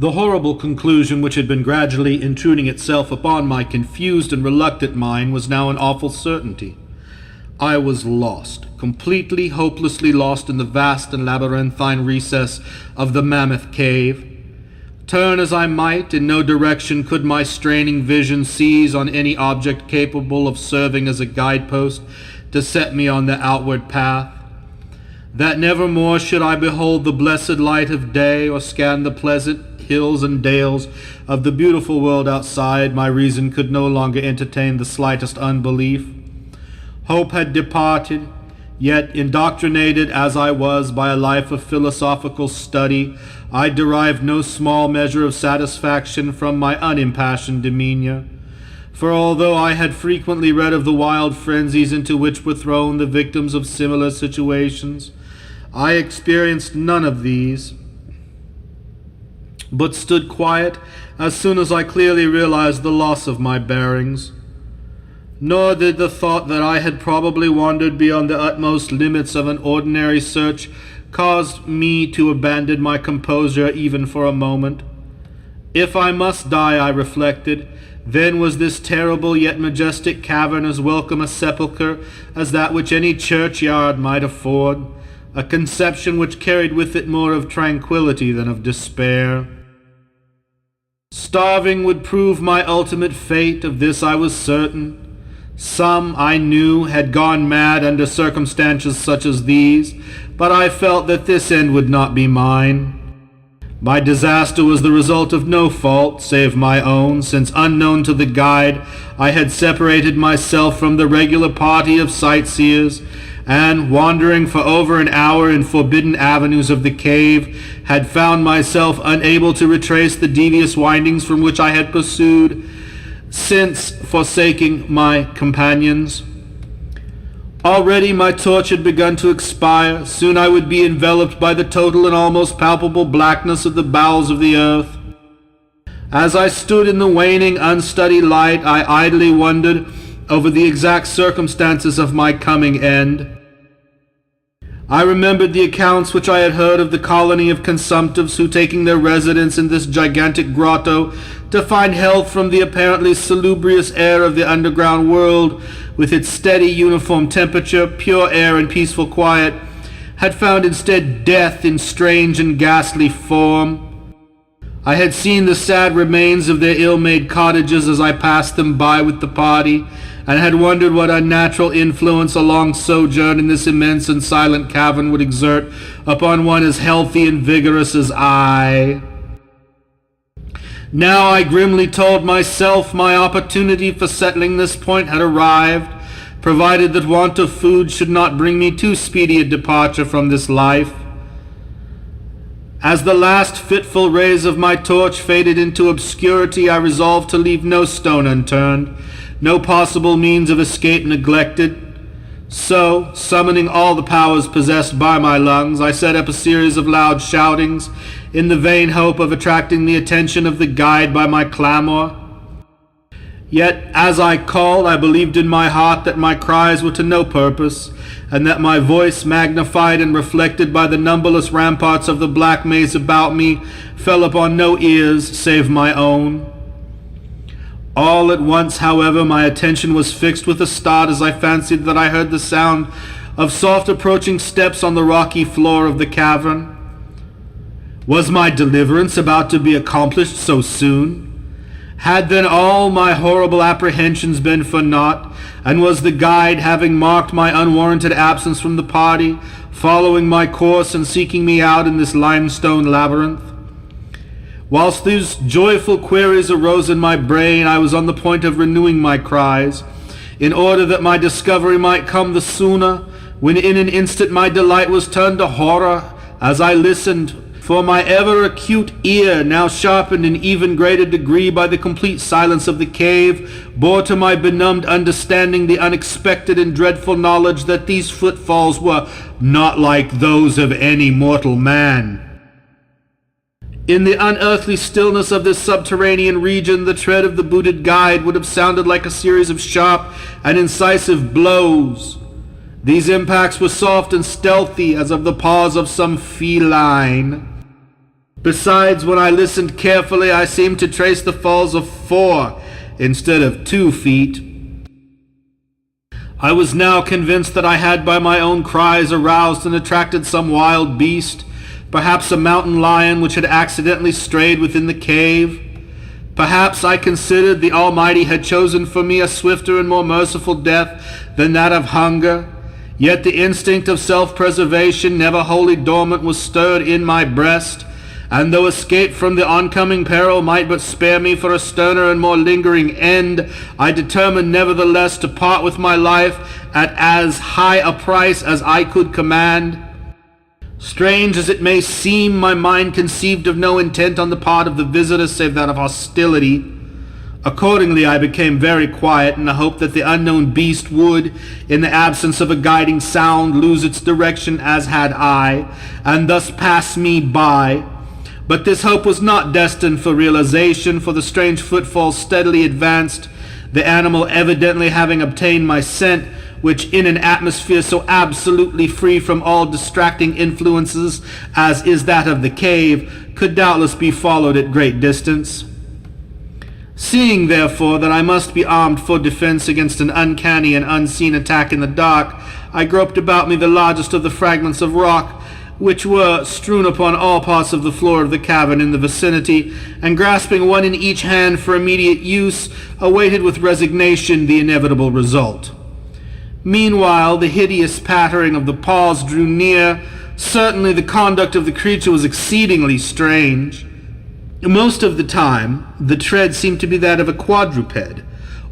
The horrible conclusion which had been gradually intruding itself upon my confused and reluctant mind was now an awful certainty. I was lost, completely, hopelessly lost in the vast and labyrinthine recess of the mammoth cave. Turn as I might, in no direction could my straining vision seize on any object capable of serving as a guidepost to set me on the outward path. That never more should I behold the blessed light of day, or scan the pleasant hills and dales of the beautiful world outside, my reason could no longer entertain the slightest unbelief. Hope had departed, yet indoctrinated as I was by a life of philosophical study, I derived no small measure of satisfaction from my unimpassioned demeanor. For although I had frequently read of the wild frenzies into which were thrown the victims of similar situations, I experienced none of these, but stood quiet as soon as I clearly realized the loss of my bearings. Nor did the thought that I had probably wandered beyond the utmost limits of an ordinary search cause me to abandon my composure even for a moment. If I must die, I reflected, then was this terrible yet majestic cavern as welcome a sepulchre as that which any churchyard might afford, a conception which carried with it more of tranquillity than of despair. Starving would prove my ultimate fate, of this I was certain. Some, I knew, had gone mad under circumstances such as these, but I felt that this end would not be mine. My disaster was the result of no fault save my own, since unknown to the guide, I had separated myself from the regular party of sightseers, and, wandering for over an hour in forbidden avenues of the cave, had found myself unable to retrace the devious windings from which I had pursued, since forsaking my companions. Already my torch had begun to expire. Soon I would be enveloped by the total and almost palpable blackness of the bowels of the earth. As I stood in the waning, unsteady light, I idly wondered over the exact circumstances of my coming end. I remembered the accounts which I had heard of the colony of consumptives who, taking their residence in this gigantic grotto to find health from the apparently salubrious air of the underground world, with its steady uniform temperature, pure air, and peaceful quiet, had found instead death in strange and ghastly form. I had seen the sad remains of their ill-made cottages as I passed them by with the party, and had wondered what unnatural influence a long sojourn in this immense and silent cavern would exert upon one as healthy and vigorous as I. Now I grimly told myself my opportunity for settling this point had arrived, provided that want of food should not bring me too speedy a departure from this life. As the last fitful rays of my torch faded into obscurity, I resolved to leave no stone unturned, no possible means of escape neglected. So, summoning all the powers possessed by my lungs, I set up a series of loud shoutings, in the vain hope of attracting the attention of the guide by my clamor. Yet, as I called, I believed in my heart that my cries were to no purpose, and that my voice, magnified and reflected by the numberless ramparts of the black maze about me, fell upon no ears save my own. All at once, however, my attention was fixed with a start as I fancied that I heard the sound of soft approaching steps on the rocky floor of the cavern. Was my deliverance about to be accomplished so soon? Had then all my horrible apprehensions been for naught, and was the guide, having marked my unwarranted absence from the party, following my course and seeking me out in this limestone labyrinth? Whilst these joyful queries arose in my brain, I was on the point of renewing my cries, in order that my discovery might come the sooner, when in an instant my delight was turned to horror as I listened, for my ever acute ear, now sharpened in even greater degree by the complete silence of the cave, bore to my benumbed understanding the unexpected and dreadful knowledge that these footfalls were not like those of any mortal man. In the unearthly stillness of this subterranean region, the tread of the booted guide would have sounded like a series of sharp and incisive blows. These impacts were soft and stealthy, as of the paws of some feline. Besides, when I listened carefully, I seemed to trace the falls of 4 instead of 2 feet. I was now convinced that I had by my own cries aroused and attracted some wild beast, perhaps a mountain lion which had accidentally strayed within the cave. Perhaps I considered the Almighty had chosen for me a swifter and more merciful death than that of hunger. Yet the instinct of self-preservation, never wholly dormant, was stirred in my breast, and though escape from the oncoming peril might but spare me for a sterner and more lingering end, I determined nevertheless to part with my life at as high a price as I could command. Strange as it may seem, my mind conceived of no intent on the part of the visitor save that of hostility. Accordingly, I became very quiet in the hope that the unknown beast would, in the absence of a guiding sound, lose its direction as had I, and thus pass me by. But this hope was not destined for realization, for the strange footfall steadily advanced, the animal evidently having obtained my scent, which in an atmosphere so absolutely free from all distracting influences as is that of the cave, could doubtless be followed at great distance. Seeing, therefore, that I must be armed for defense against an uncanny and unseen attack in the dark, I groped about me the largest of the fragments of rock, which were strewn upon all parts of the floor of the cavern in the vicinity, and grasping one in each hand for immediate use, awaited with resignation the inevitable result. Meanwhile, the hideous pattering of the paws drew near. Certainly the conduct of the creature was exceedingly strange. Most of the time, the tread seemed to be that of a quadruped,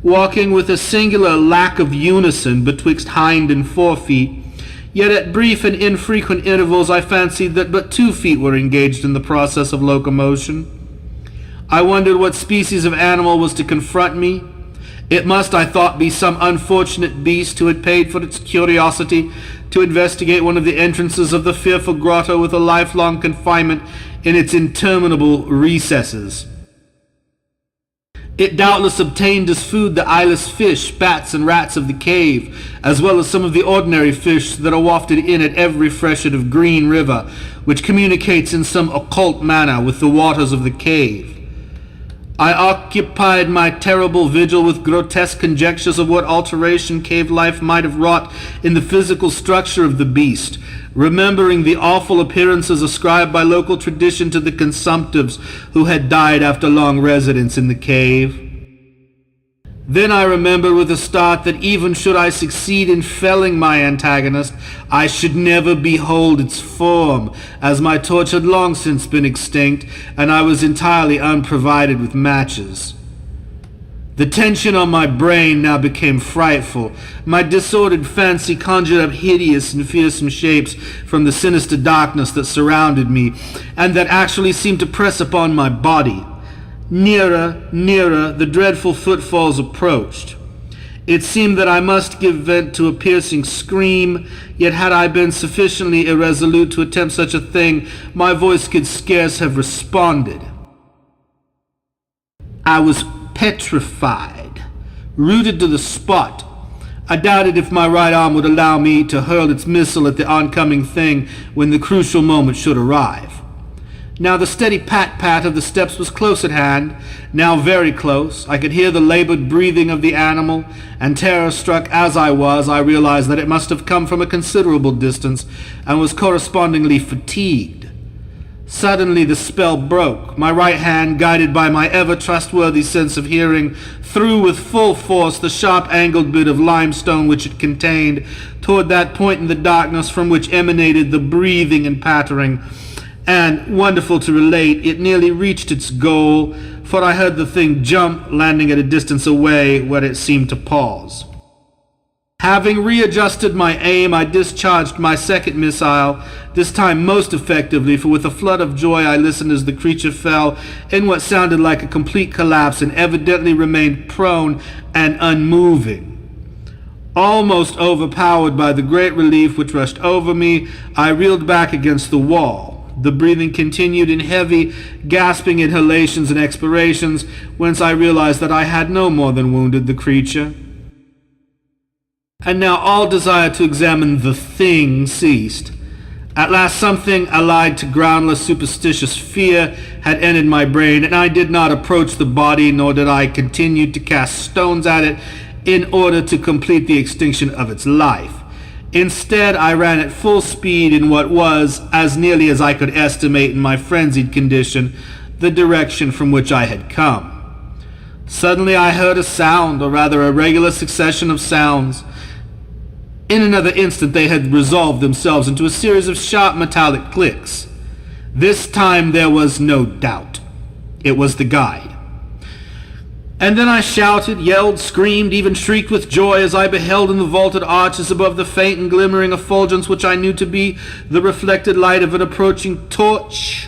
walking with a singular lack of unison betwixt hind and forefeet. Yet at brief and infrequent intervals I fancied that but 2 feet were engaged in the process of locomotion. I wondered what species of animal was to confront me. It must, I thought, be some unfortunate beast who had paid for its curiosity to investigate one of the entrances of the fearful grotto with a lifelong confinement in its interminable recesses. It doubtless obtained as food the eyeless fish, bats, and rats of the cave, as well as some of the ordinary fish that are wafted in at every freshet of green river, which communicates in some occult manner with the waters of the cave. I occupied my terrible vigil with grotesque conjectures of what alteration cave life might have wrought in the physical structure of the beast, remembering the awful appearances ascribed by local tradition to the consumptives who had died after long residence in the cave. Then I remembered with a start that even should I succeed in felling my antagonist, I should never behold its form, as my torch had long since been extinct, and I was entirely unprovided with matches. The tension on my brain now became frightful. My disordered fancy conjured up hideous and fearsome shapes from the sinister darkness that surrounded me, and that actually seemed to press upon my body. Nearer, nearer, the dreadful footfalls approached. It seemed that I must give vent to a piercing scream, yet had I been sufficiently irresolute to attempt such a thing, my voice could scarce have responded. I was petrified, rooted to the spot. I doubted if my right arm would allow me to hurl its missile at the oncoming thing when the crucial moment should arrive. Now the steady pat-pat of the steps was close at hand, now very close. I could hear the labored breathing of the animal, and terror-struck as I was, I realized that it must have come from a considerable distance, and was correspondingly fatigued. Suddenly the spell broke. My right hand, guided by my ever-trustworthy sense of hearing, threw with full force the sharp-angled bit of limestone which it contained toward that point in the darkness from which emanated the breathing and pattering, and, wonderful to relate, it nearly reached its goal, for I heard the thing jump, landing at a distance away where it seemed to pause. Having readjusted my aim, I discharged my second missile, this time most effectively, for with a flood of joy I listened as the creature fell in what sounded like a complete collapse and evidently remained prone and unmoving. Almost overpowered by the great relief which rushed over me, I reeled back against the wall. The breathing continued in heavy, gasping inhalations and expirations, whence I realized that I had no more than wounded the creature. And now all desire to examine the thing ceased, At last something allied to groundless superstitious fear had entered my brain, and I did not approach the body, nor did I continue to cast stones at it in order to complete the extinction of its life. Instead, I ran at full speed in what was, as nearly as I could estimate in my frenzied condition, the direction from which I had come. Suddenly I heard a sound, or rather a regular succession of sounds. In another instant they had resolved themselves into a series of sharp metallic clicks. This time there was no doubt. It was the guide. And then I shouted, yelled, screamed, even shrieked with joy as I beheld in the vaulted arches above the faint and glimmering effulgence which I knew to be the reflected light of an approaching torch.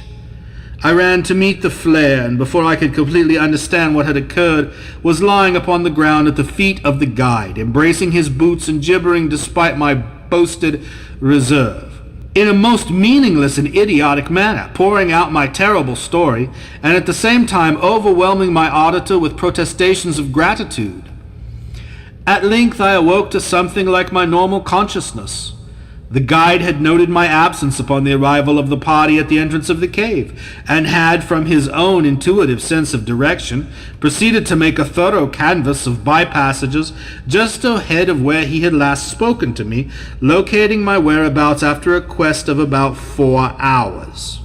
I ran to meet the flare, and before I could completely understand what had occurred, was lying upon the ground at the feet of the guide, embracing his boots and gibbering despite my boasted reserve, in a most meaningless and idiotic manner, pouring out my terrible story, and at the same time overwhelming my auditor with protestations of gratitude. At length I awoke to something like my normal consciousness. The guide had noted my absence upon the arrival of the party at the entrance of the cave, and had, from his own intuitive sense of direction, proceeded to make a thorough canvass of by-passages just ahead of where he had last spoken to me, locating my whereabouts after a quest of about 4 hours.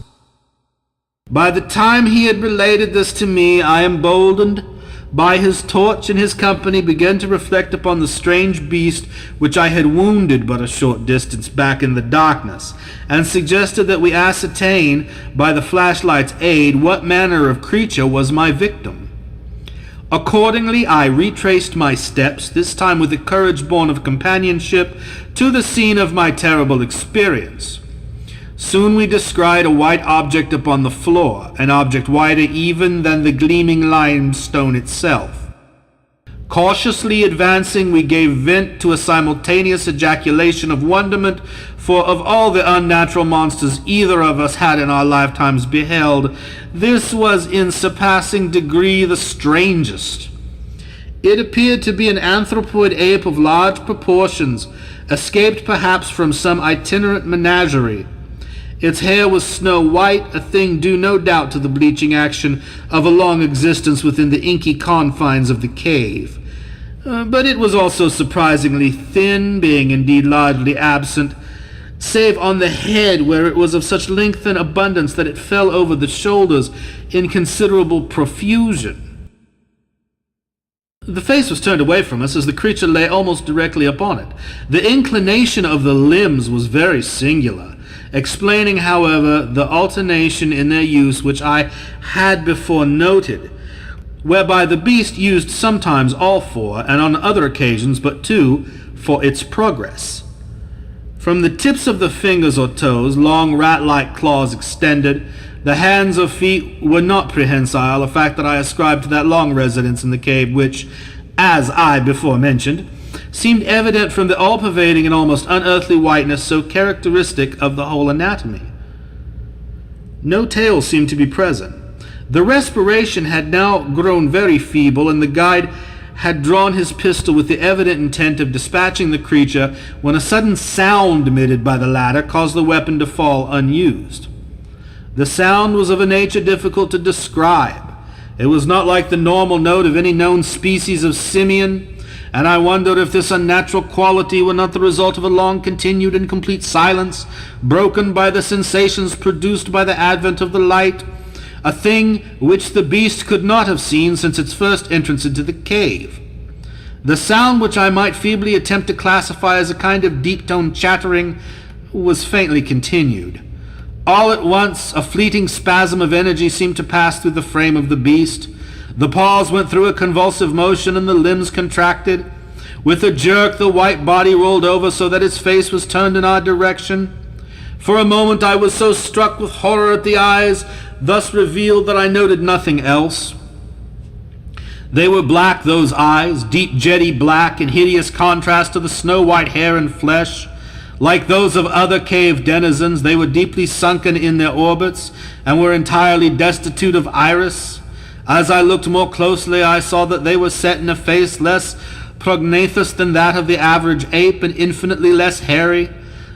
By the time he had related this to me, I, emboldened by his torch and his company, began to reflect upon the strange beast which I had wounded but a short distance back in the darkness, and suggested that we ascertain, by the flashlight's aid, what manner of creature was my victim. Accordingly, I retraced my steps, this time with the courage born of companionship, to the scene of my terrible experience. Soon we descried a white object upon the floor, an object whiter even than the gleaming limestone itself. Cautiously advancing, we gave vent to a simultaneous ejaculation of wonderment, for of all the unnatural monsters either of us had in our lifetimes beheld, this was in surpassing degree the strangest. It appeared to be an anthropoid ape of large proportions, escaped perhaps from some itinerant menagerie. Its hair was snow white, a thing due no doubt to the bleaching action of a long existence within the inky confines of the cave. But it was also surprisingly thin, being indeed largely absent, save on the head, where it was of such length and abundance that it fell over the shoulders in considerable profusion. The face was turned away from us as the creature lay almost directly upon it. The inclination of the limbs was very singular, explaining, however, the alternation in their use which I had before noted, whereby the beast used sometimes all 4, and on other occasions but 2, for its progress. From the tips of the fingers or toes, long rat-like claws extended. The hands or feet were not prehensile, a fact that I ascribed to that long residence in the cave which, as I before mentioned, seemed evident from the all-pervading and almost unearthly whiteness so characteristic of the whole anatomy. No tail seemed to be present. The respiration had now grown very feeble, and the guide had drawn his pistol with the evident intent of dispatching the creature, when a sudden sound emitted by the latter caused the weapon to fall unused. The sound was of a nature difficult to describe. It was not like the normal note of any known species of simian, and I wondered if this unnatural quality were not the result of a long-continued and complete silence, broken by the sensations produced by the advent of the light, a thing which the beast could not have seen since its first entrance into the cave. The sound, which I might feebly attempt to classify as a kind of deep-toned chattering, was faintly continued. All at once, a fleeting spasm of energy seemed to pass through the frame of the beast. The paws went through a convulsive motion, and the limbs contracted. With a jerk, the white body rolled over so that its face was turned in our direction. For a moment I was so struck with horror at the eyes thus revealed that I noted nothing else. They were black, those eyes, deep jetty black, in hideous contrast to the snow-white hair and flesh. Like those of other cave denizens, they were deeply sunken in their orbits, and were entirely destitute of iris. As I looked more closely, I saw that they were set in a face less prognathous than that of the average ape, and infinitely less hairy.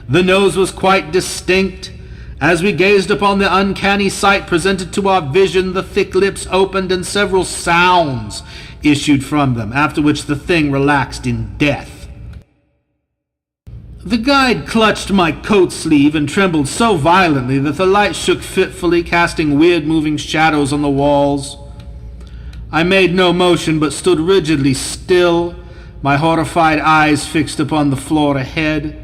The nose was quite distinct. As we gazed upon the uncanny sight presented to our vision, the thick lips opened and several sounds issued from them, after which the thing relaxed in death. The guide clutched my coat sleeve and trembled so violently that the light shook fitfully, casting weird moving shadows on the walls. I made no motion, but stood rigidly still, my horrified eyes fixed upon the floor ahead.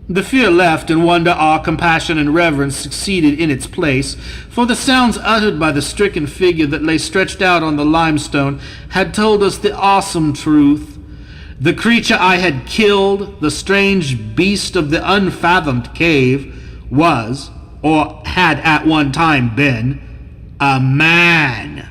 The fear left, and wonder, awe, compassion, and reverence succeeded in its place, for the sounds uttered by the stricken figure that lay stretched out on the limestone had told us the awesome truth. The creature I had killed, the strange beast of the unfathomed cave, was, or had at one time been, a man.